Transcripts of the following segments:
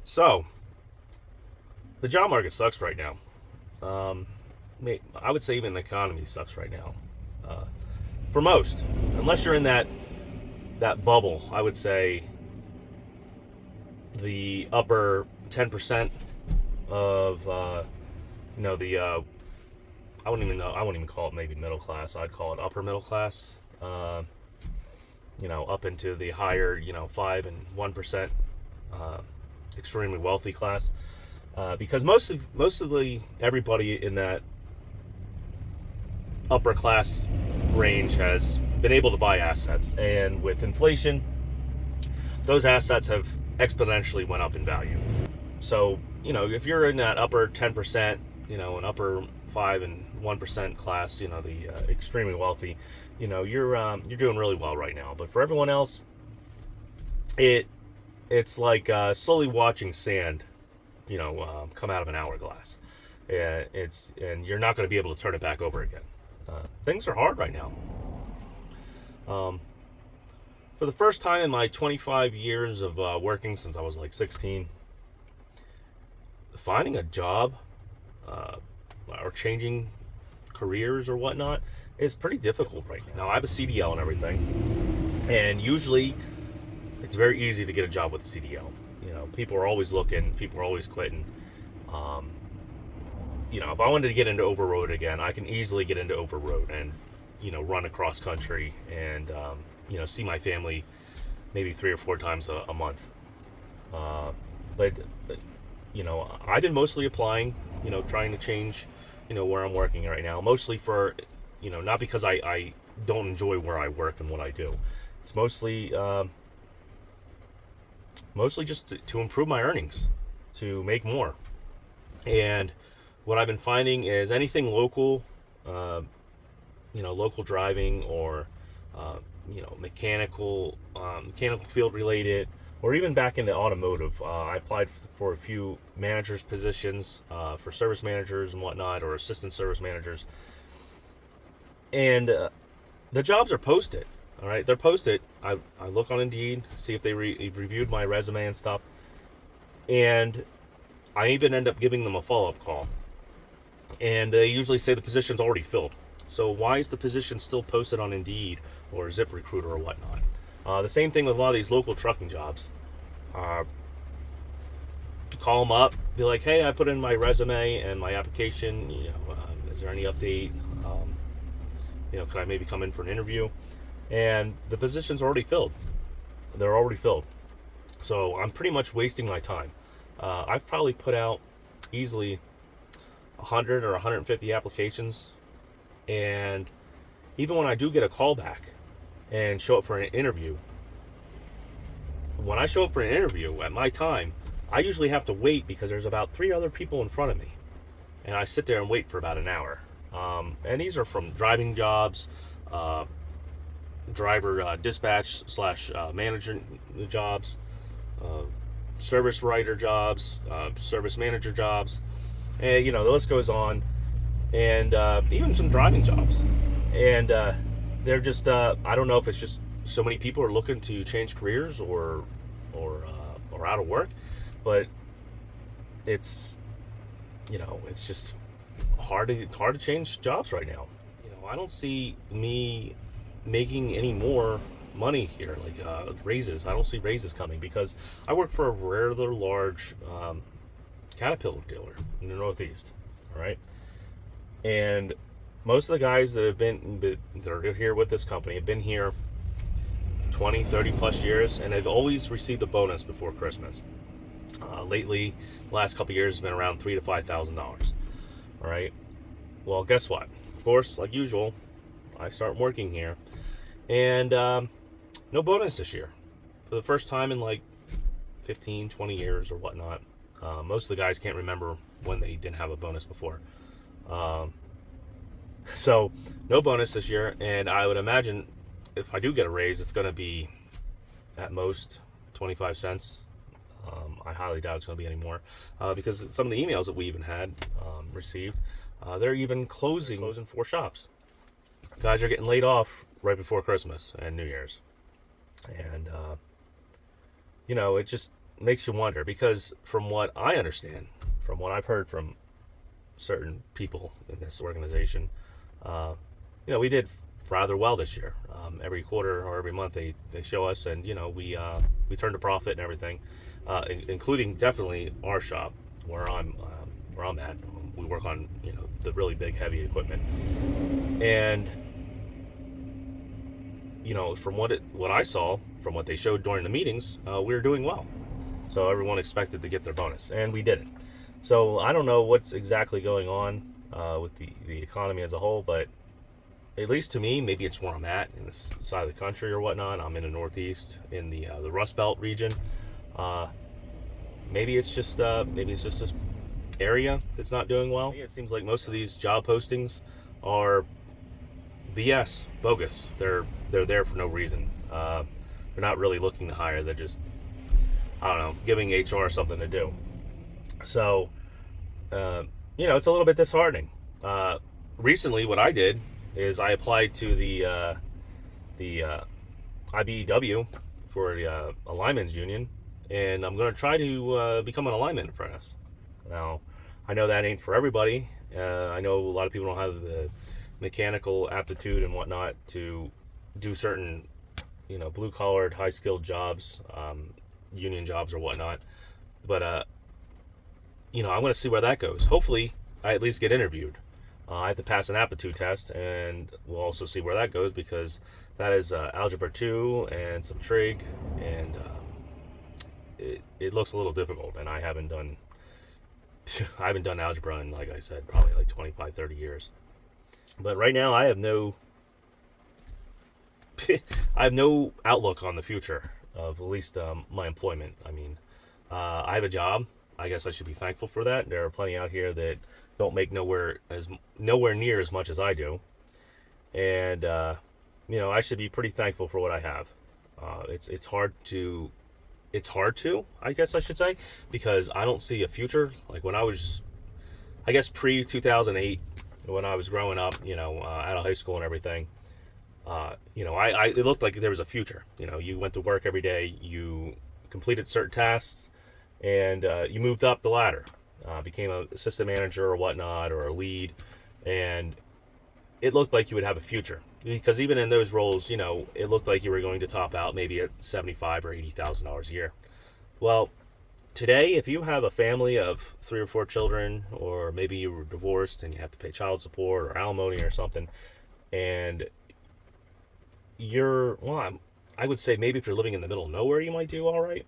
So, the job market sucks right now. Um, I would say even the economy sucks right now. Uh, for most, unless you're in that bubble, I would say the upper 10% of the I wouldn't even know. I wouldn't even call it maybe middle class. I'd call it upper middle class. Up into the higher 5 and 1% uh, extremely wealthy class. Because most of everybody in that upper class range has been able to buy assets, and with inflation, those assets have exponentially went up in value. So if you're in that upper 10%, an upper 5 and 1% class, the extremely wealthy, you're doing really well right now. But for everyone else, it's like slowly watching sand come out of an hourglass. And you're not going to be able to turn it back over again. Things are hard right now. Um, for the first time in my 25 years of working since I was like 16, finding a job uh, or changing careers or whatnot is pretty difficult right now. Now I have a CDL and everything, and usually it's very easy to get a job with a CDL. People are always looking, people are always quitting. Um, if I wanted to get into overroad again, I can easily get into overroad and run across country and see my family maybe 3 or 4 times a month. But I've been mostly applying, trying to change, where I'm working right now. Mostly for, not because I don't enjoy where I work and what I do. It's mostly just to improve my earnings, to make more. And what I've been finding is anything local, local driving or, mechanical field related, or even back into automotive. I applied for a few managers positions, for service managers and whatnot, or assistant service managers. And the jobs are posted. All right, they're posted. I look on Indeed, see if they reviewed my resume and stuff. And I even end up giving them a follow-up call. And they usually say the position's already filled. So why is the position still posted on Indeed or ZipRecruiter or whatnot? The same thing with a lot of these local trucking jobs. Call them up, be like, hey, I put in my resume and my application. Is there any update? Can I maybe come in for an interview? And the position's already filled. They're already filled. So I'm pretty much wasting my time. I've probably put out easily 100 or 150 applications, and even when I do get a call back and show up for an interview, when I show up for an interview at my time, I usually have to wait because there's about 3 other people in front of me, and I sit there and wait for about an hour. And these are from driving jobs, driver dispatch slash manager jobs, service writer jobs, service manager jobs, and the list goes on, and even some driving jobs. And they're just I don't know if it's just so many people are looking to change careers or out of work, but it's it's just hard to change jobs right now. I don't see me making any more money here, like raises. I don't see raises coming because I work for a rather large Caterpillar dealer in the Northeast. All right, and most of the guys that are here with this company have been here 20, 30 plus years, and they've always received a bonus before Christmas. Lately, last couple of years has been around $3,000 to $5,000. All right. Well, guess what? Of course, like usual, I start working here, and no bonus this year for the first time in like 15, 20 years or whatnot. Most of the guys can't remember when they didn't have a bonus before. So no bonus this year, and I would imagine if I do get a raise, it's going to be at most 25 cents. I highly doubt it's going to be any more, because some of the emails that we even had received, they're even closing 4 shops. Guys are getting laid off right before Christmas and New Year's, and it just makes you wonder, because from what I understand, from what I've heard from certain people in this organization, uh, we did rather well this year. Every quarter or every month they show us, and we turned a profit and everything, including definitely our shop where I'm at. We work on the really big heavy equipment, and from what I saw from what they showed during the meetings, we were doing well. So everyone expected to get their bonus, and we didn't. So I don't know what's exactly going on with the economy as a whole, but at least to me, maybe it's where I'm at in this side of the country or whatnot. I'm in the Northeast, in the Rust Belt region. Uh, maybe it's just this area that's not doing well. It seems like most of these job postings are BS, bogus. They're there for no reason. They're not really looking to hire. They're just, I don't know, giving HR something to do. So, it's a little bit disheartening. Recently, what I did is I applied to the IBEW for the a lineman's union, and I'm going to try to become an alignment apprentice. Now, I know that ain't for everybody. I know a lot of people don't have the mechanical aptitude and whatnot to do certain, blue-collared, high-skilled jobs, union jobs or whatnot. But, I'm going to see where that goes. Hopefully, I at least get interviewed. I have to pass an aptitude test, and we'll also see where that goes, because that is Algebra 2 and some trig, and it looks a little difficult, and I haven't done algebra in, like I said, probably like 25, 30 years. But right now, I have no outlook on the future of at least my employment. I mean, I have a job. I guess I should be thankful for that. There are plenty out here that don't make nowhere near as much as I do, and I should be pretty thankful for what I have. It's hard to, I guess I should say, because I don't see a future. Like when I was, I guess pre 2008, when I was growing up, out of high school and everything, it looked like there was a future. You went to work every day, you completed certain tasks, and you moved up the ladder, became an assistant manager or whatnot, or a lead, and it looked like you would have a future. Because even in those roles, it looked like you were going to top out maybe at $75,000 or $80,000 a year. Well, today, if you have a family of 3 or 4 children, or maybe you were divorced and you have to pay child support or alimony or something, and I would say maybe if you're living in the middle of nowhere, you might do all right.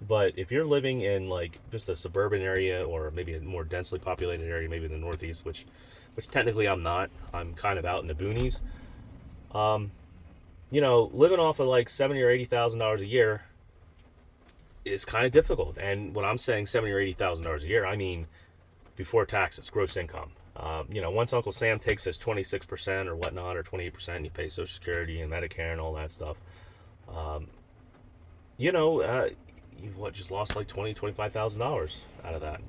But if you're living in like just a suburban area, or maybe a more densely populated area, maybe in the Northeast, which technically I'm not. I'm kind of out in the boonies. Living off of like $70,000 or $80,000 a year is kind of difficult. And when I'm saying $70,000 or $80,000 a year, I mean before taxes, gross income. Once Uncle Sam takes his 26% or whatnot, or 28%, you pay Social Security and Medicare and all that stuff. You just lost like $25,000 out of that,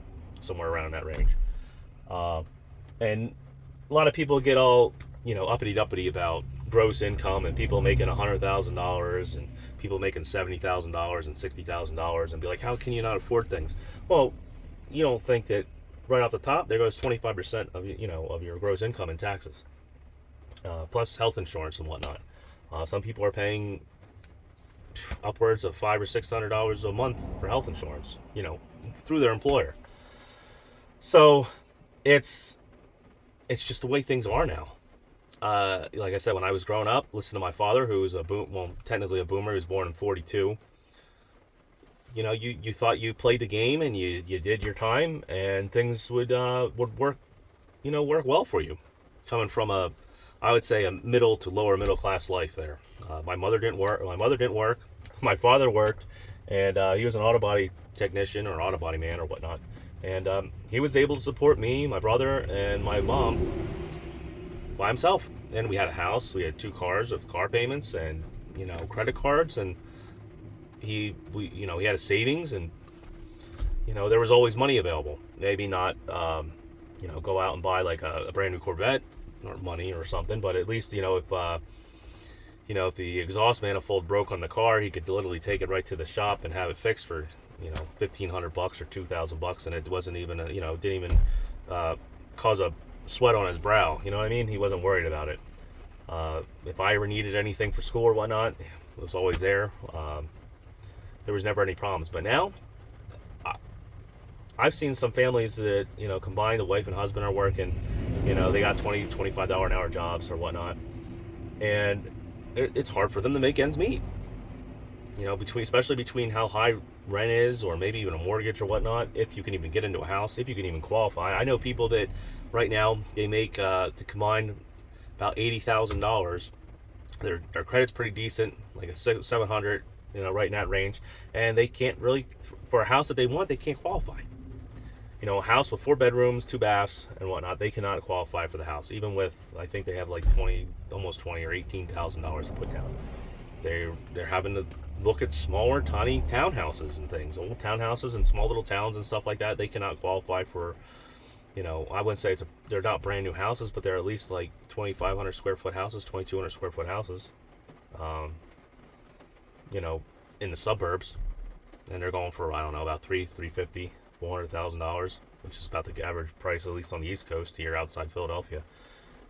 somewhere around that range. And a lot of people get all uppity about gross income, and people making $100,000 and people making $70,000 and $60,000, and be like, how can you not afford things? Well, you don't think that right off the top there goes 25% of your gross income in taxes, plus health insurance and whatnot. Some people are paying upwards of $500 or $600 a month for health insurance, through their employer. So it's just the way things are now. Like I said, when I was growing up, listen to my father, who was technically a boomer. He was born in 42. You thought you played the game and you did your time, and things would work, work well for you. Coming from I would say a middle to lower middle class life there. My mother didn't work. My father worked, and he was an auto body technician or auto body man or whatnot. And he was able to support me, my brother, and my mom by himself. And we had a house. We had 2 cars with car payments and credit cards, and he had a savings, and there was always money available. Maybe not go out and buy like a brand new Corvette or money or something, but at least if the exhaust manifold broke on the car, he could literally take it right to the shop and have it fixed for $1,500 or $2,000, and it wasn't even didn't even cause a sweat on his brow. You know what I mean? He wasn't worried about it. If I ever needed anything for school or whatnot, it was always there. There was never any problems. But now, I've seen some families that, combined, the wife and husband are working, they got $20, $25 an hour jobs or whatnot. And it's hard for them to make ends meet. Especially between how high rent is, or maybe even a mortgage or whatnot, if you can even get into a house, if you can even qualify. I know people that right now, they make, to combine, about $80,000. Their credit's pretty decent, like a 700, right in that range. And they can't really, for a house that they want, they can't qualify. A house with 4 bedrooms, 2 baths, and whatnot, they cannot qualify for the house, even with, I think they have like almost $20,000 or $18,000 to put down. They're having to look at smaller, tiny townhouses and things, old townhouses in small little towns and stuff like that. They cannot qualify for, I wouldn't say they're not brand new houses, but they're at least like 2,500 square foot houses, 2,200 square foot houses, in the suburbs, and they're going for, I don't know, about $350,000, $400,000, which is about the average price, at least on the East Coast here outside Philadelphia.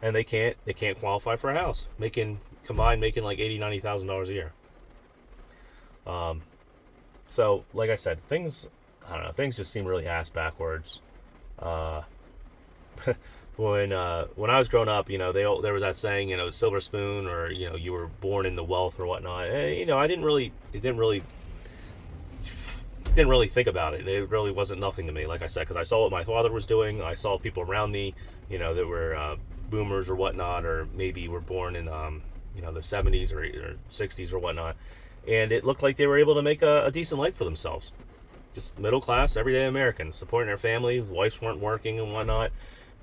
And they can't qualify for a house, making like $80,000, $90,000 a year. So like I said, things just seem really ass backwards. When I was growing up, there was that saying, silver spoon, or you were born into wealth or whatnot. And, I didn't really think about it. It really wasn't nothing to me, like I said, because I saw what my father was doing. I saw people around me, that were boomers or whatnot, or maybe were born in the 70s or 60s or whatnot, and it looked like they were able to make a decent life for themselves. Just middle class, everyday Americans, supporting their family. Wives weren't working and whatnot,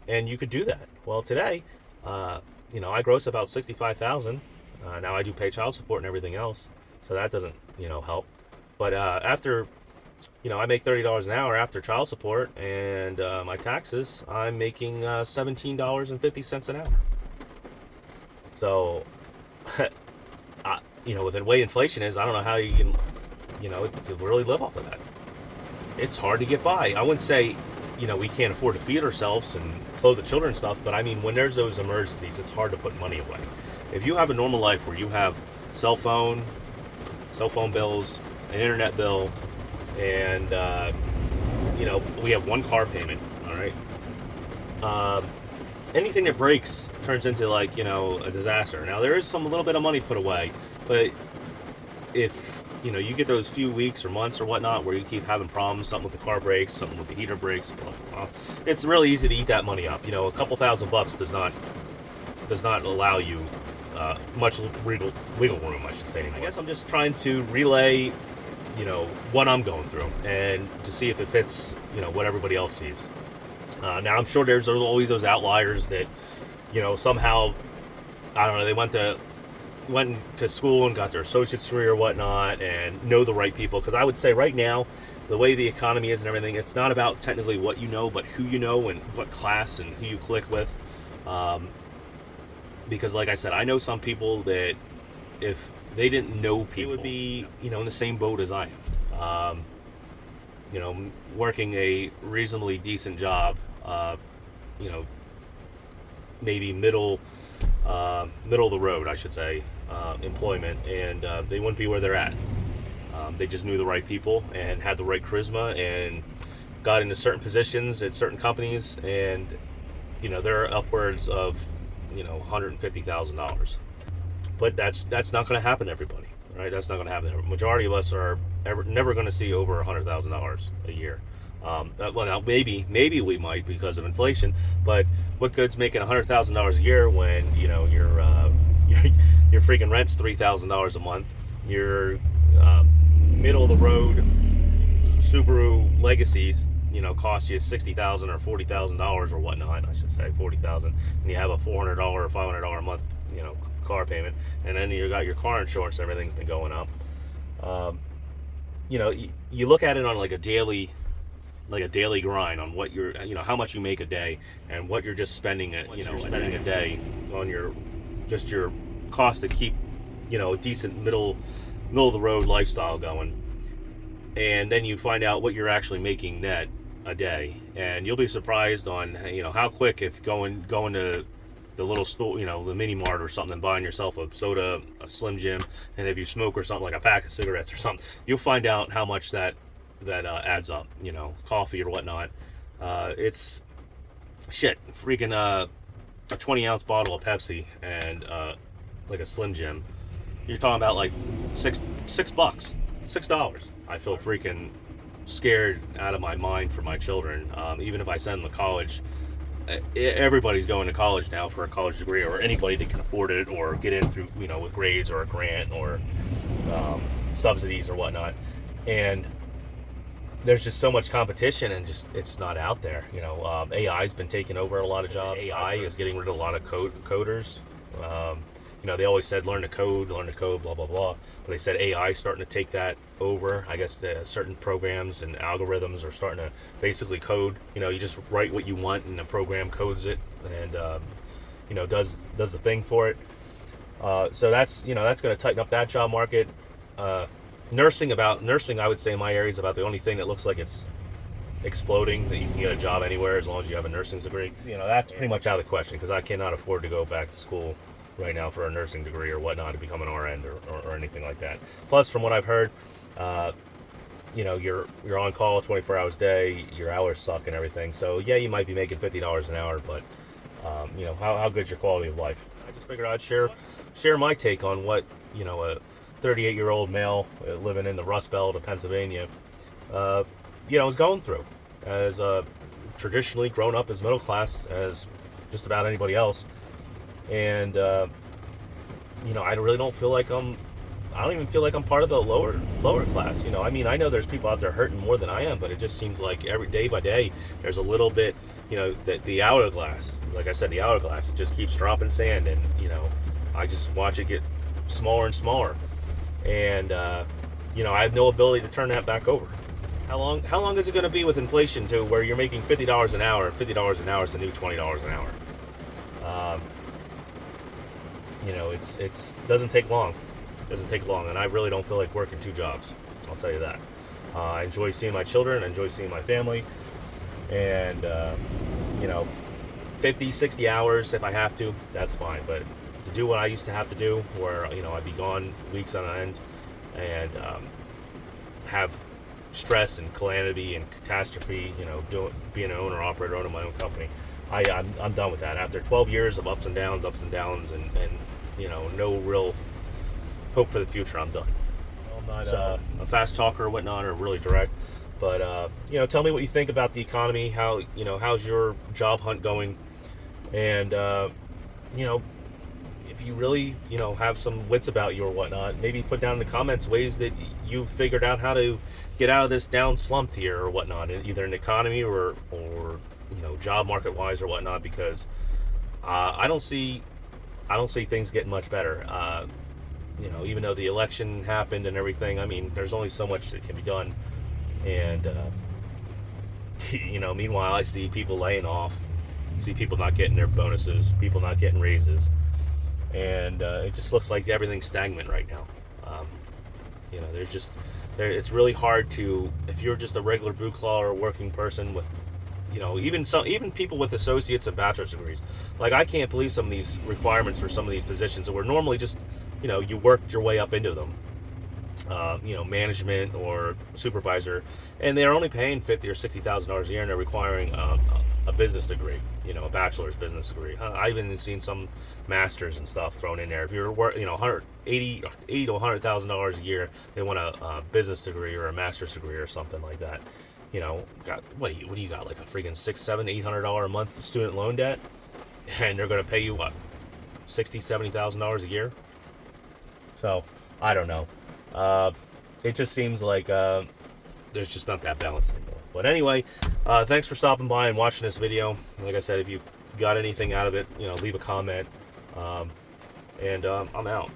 and you could do that. Well, today, I gross about $65,000. Now I do pay child support and everything else, so that doesn't help. But after I make $30 an hour after child support and my taxes, I'm making $17.50 an hour. So, with the way inflation is, I don't know how you can, to really live off of that. It's hard to get by. I wouldn't say, we can't afford to feed ourselves and clothe the children and stuff, but I mean, when there's those emergencies, it's hard to put money away. If you have a normal life where you have cell phone bills, an internet bill, and we have one car payment, all right, anything that breaks turns into like a disaster. Now there is a little bit of money put away, but if you get those few weeks or months or whatnot where you keep having problems, something with the car breaks, something with the heater breaks, well, it's really easy to eat that money up. A couple $1,000 does not allow you much wiggle room, I should say, anymore. I guess I'm just trying to relay what I'm going through, and to see if it fits what everybody else sees. Now I'm sure there's always those outliers that somehow, I don't know, they went to school and got their associate's degree or whatnot and know the right people. Because I would say right now, the way the economy is and everything, it's not about technically what you know, but who you know and what class and who you click with. Because like I said, I know some people that if they didn't know people, they would be in the same boat as I am. Working a reasonably decent job, maybe middle of the road, I should say, employment, and they wouldn't be where they're at. They just knew the right people and had the right charisma and got into certain positions at certain companies, and they're upwards of $150,000. But that's not going to happen to everybody, right? That's not going to happen. The majority of us are never going to see over $100,000 a year. Well, now maybe we might because of inflation, but what good's making $100,000 a year when your freaking rent's $3,000 a month? Your middle of the road Subaru Legacies cost you $60,000 or $40,000 or whatnot. I should say $40,000, and you have a $400 or $500 a month car payment, and then you got your car insurance. Everything's been going up. You look at it on like a daily grind on what you're how much you make a day and what you're just spending a day on your cost to keep a decent middle of the road lifestyle going. and then you find out what you're actually making net a day, and you'll be surprised on how quick, if going to the little store, the mini mart or something, and buying yourself a soda, a Slim Jim, and if you smoke or something, like a pack of cigarettes or something, you'll find out how much that adds up. Coffee or whatnot. It's shit. Freaking a 20-ounce bottle of Pepsi and like a Slim Jim. You're talking about like $6, $6. I feel freaking scared out of my mind for my children. Even if I send them to college, everybody's going to college now for a college degree, or anybody that can afford it or get in through with grades or a grant or subsidies or whatnot. And there's just so much competition, and just it's not out there. AI's been taking over a lot of jobs. AI is getting rid of a lot of coders. They always said learn to code, blah blah blah. But they said AI is starting to take that over. I guess certain programs and algorithms are starting to basically code. You just write what you want, and the program codes it, and does the thing for it. So that's going to tighten up that job market. Nursing, I would say in my area is about the only thing that looks like it's exploding, that you can get a job anywhere as long as you have a nursing degree. That's pretty much out of the question, because I cannot afford to go back to school right now for a nursing degree or whatnot to become an RN or anything like that. Plus, from what I've heard, you're on call 24 hours a day, your hours suck and everything. So yeah, you might be making $50 an hour, but how good's your quality of life? I just figured I'd share my take on what a 38-year-old male living in the Rust Belt of Pennsylvania is going through, as traditionally grown up as middle class as just about anybody else. And I really don't feel like I don't even feel like I'm part of the lower class. I know there's people out there hurting more than I am, but it just seems like every day by day there's a little bit, the hourglass, like I said, the hourglass, it just keeps dropping sand, and I just watch it get smaller and smaller, and I have no ability to turn that back over. How long is it going to be with inflation to where you're making $50 an hour, and $50 an hour is the new $20 an hour? It's doesn't take long. And I really don't feel like working two jobs. I'll tell you that. I enjoy seeing my children. I enjoy seeing my family. And 50, 60 hours if I have to, that's fine. But to do what I used to have to do, where I'd be gone weeks on end, and have stress and calamity and catastrophe, being an owner operator, owning my own company, I'm done with that. After 12 years of ups and downs, and no real hope for the future, I'm done. I'm not a fast talker or whatnot, or really direct, but tell me what you think about the economy. How's your job hunt going? And if you really have some wits about you or whatnot, maybe put down in the comments ways that you've figured out how to get out of this down slump here or whatnot, either in the economy or job market wise or whatnot, because I don't see things getting much better. Even though the election happened and everything, there's only so much that can be done. And meanwhile, I see people laying off, see people not getting their bonuses, people not getting raises, and it just looks like everything's stagnant right now. It's really hard to, if you're just a regular blue collar working person with even people with associates and bachelor's degrees. Like, I can't believe some of these requirements for some of these positions that were normally just, you worked your way up into them. Management or supervisor, and they're only paying $50,000 or $60,000 a year, and they're requiring a business degree, a bachelor's business degree. I've even seen some masters and stuff thrown in there. If you're $80,000 to $100,000 a year, they want a business degree or a master's degree or something like that. What do you got, like a freaking $600, $700, $800 a month student loan debt, and they're going to pay you what, $60,000, $70,000 a year? So I don't know. It just seems like there's just not that balance anymore. But anyway, thanks for stopping by and watching this video. Like I said, if you got anything out of it, leave a comment. And I'm out.